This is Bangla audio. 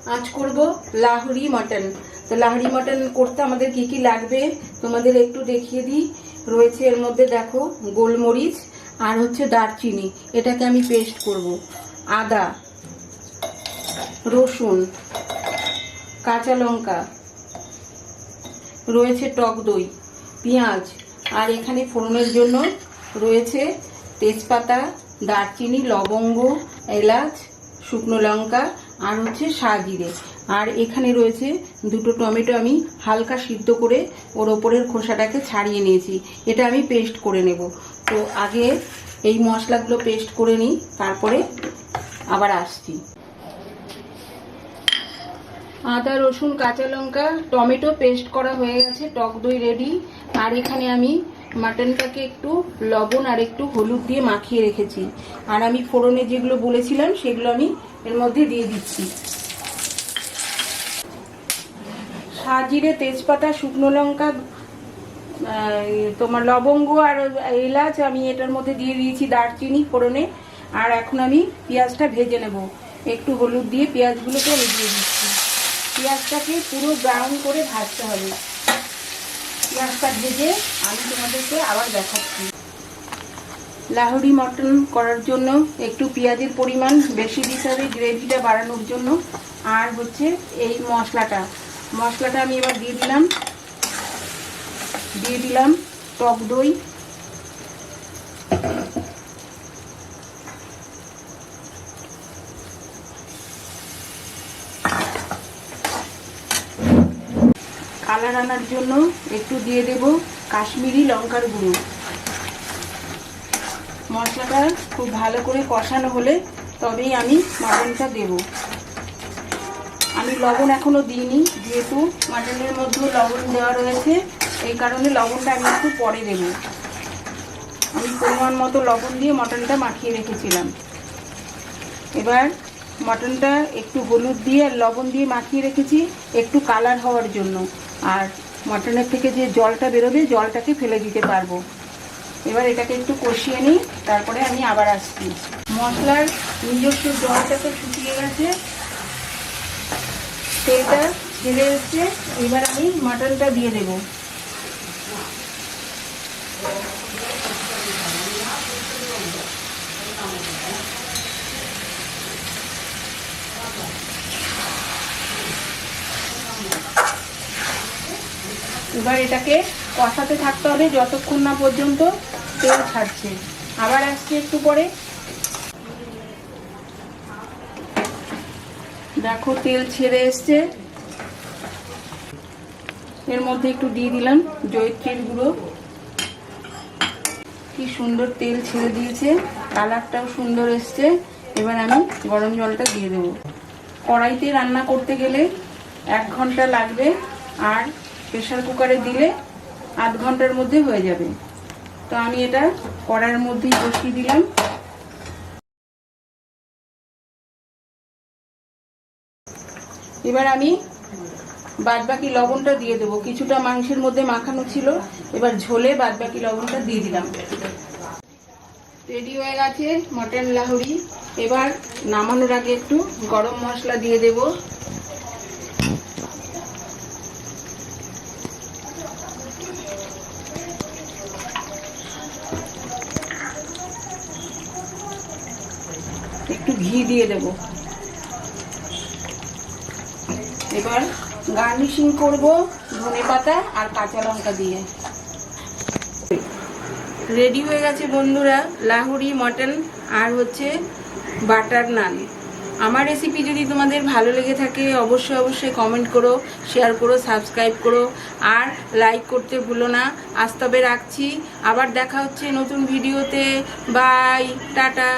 আজ করব লাহোরি মটন। তো লাহোরি মটন করতে আমাদের কি কি লাগবে তোমাদের একটু দেখিয়ে দিই। রয়েছে এর মধ্যে দেখো গোলমরিচ আর হচ্ছে দারচিনি, এটাকে আমি পেস্ট করব। আদা, রসুন, কাঁচা লঙ্কা, রয়েছে টক দই, পেঁয়াজ, আর এখানে ফোড়নের জন্য রয়েছে তেজপাতা, দারচিনি, লবঙ্গ, এলাচ, শুকনো লঙ্কা আর হচ্ছে সাজিরে। আর এখানে রয়েছে দুটো টমেটো, আমি হালকা সিদ্ধ করে ওর ওপরের খোসাটাকে ছাড়িয়ে নিয়েছি। এটা আমি পেস্ট করে নেব। তো আগে এই মশলাগুলো পেস্ট করে নিই, তারপরে আবার আসছি। আদা, রসুন, কাঁচা লঙ্কা, টমেটো পেস্ট করা হয়ে গেছে, টক দই রেডি। আর এখানে আমি মাটনটাকে একটু লবণ আর একটু হলুদ দিয়ে মাখিয়ে রেখেছি। আর আমি ফোড়নে যেগুলো বলেছিলাম সেগুলো আমি এর মধ্যে দিয়ে দিচ্ছি। সাজিরে, তেজপাতা, শুকনো লঙ্কা, তোমার লবঙ্গ আর এলাচ আমি এটার মধ্যে দিয়ে দিয়েছি, দারচিনি ফোড়নে। আর এখন আমি পেঁয়াজটা ভেজে নেব। একটু হলুদ দিয়ে পেঁয়াজগুলোকে আমি দিয়ে দিচ্ছি। পেঁয়াজটাকে পুরো ব্রাউন করে ভাজতে হবে। পেঁয়াজটা ভেজে আমি তোমাদেরকে আবার দেখাচ্ছি। লাহোরি মটন করার জন্য একটু পেঁয়াজের পরিমাণ বেশি দিতে হবে, গ্রেভিটা বাড়ানোর জন্য। আর হচ্ছে এই মশলাটা আমি এবার দিয়ে দিলাম টক দই, কালার আনার জন্য একটু দিয়ে দেব কাশ্মীরি লঙ্কার গুঁড়ো। মশলাটা খুব ভালো করে কষানো হলে তবেই আমি মাটনটা দেব। আমি লবণ এখনো দিইনি, যেহেতু মাটনের মধ্যেও লবণ দেওয়া রয়েছে, এই কারণে লবণটা আমি একটু পরে দেব। আমি পরিমাণ মতো লবণ দিয়ে মটনটা মাখিয়ে রেখেছিলাম। এবার মটনটা একটু হলুদ দিয়ে আর লবণ দিয়ে মাখিয়ে রেখেছি একটু কালার হওয়ার জন্য। আর মটনের থেকে যে জলটা বেরোবে জলটাকে ফেলে দিতে পারবো। এবার এটাকে একটু কষিয়ে নিই, তারপরে আমি আবার আসছি। মশলার নিজস্ব জলটা তো শুকিয়ে গেছে, তেলটা ছেড়ে এসছে। এবার আমি মটনটা দিয়ে দেব। এবার এটাকে কষাতে থাকতে হবে যতক্ষণ না পর্যন্ত তেল ছাড়ছে। আবার আসছে একটু পরে। দেখো তেল ছেড়ে এসছে। এর মধ্যে একটু দিয়ে দিলাম জয়িত্রীর গুঁড়ো। কি সুন্দর তেল ছেড়ে দিয়েছে, কালারটাও সুন্দর এসছে। এবার আমি গরম জলটা দিয়ে দেবো। কড়াইতে রান্না করতে গেলে 1 ঘন্টা লাগবে, আর প্রেসার কুকারে দিলে আধ ঘন্টার মধ্যে হয়ে যাবে। তো আমি এটা কড়াইয়ের মধ্যেই বসিয়ে দিলাম। এবার আমি বাদবাকি লবণটা দিয়ে দেবো। কিছুটা মাংসের মধ্যে মাখানো ছিল, এবার ঝোলে বাদবাকি লবণটা দিয়ে দিলাম। রেডি হয়ে গেছে মটন লাহোরি। এবার নামানোর আগে একটু গরম মশলা দিয়ে দেব। একটু ঘি দিয়ে দেব। এবার গার্নিশিং করব ধনেপাতা আর কাঁচা লঙ্কা দিয়ে। রেডি হয়ে গেছে বন্ধুরা লাহোরি মটন আর হচ্ছে বাটার নান। আমার রেসিপি যদি তোমাদের ভালো লেগে থাকে অবশ্যই কমেন্ট করো, শেয়ার করো, সাবস্ক্রাইব করো আর লাইক করতে ভুলো না। আজ তবে রাখছি, আবার দেখা হচ্ছে নতুন ভিডিওতে। Bye, tata.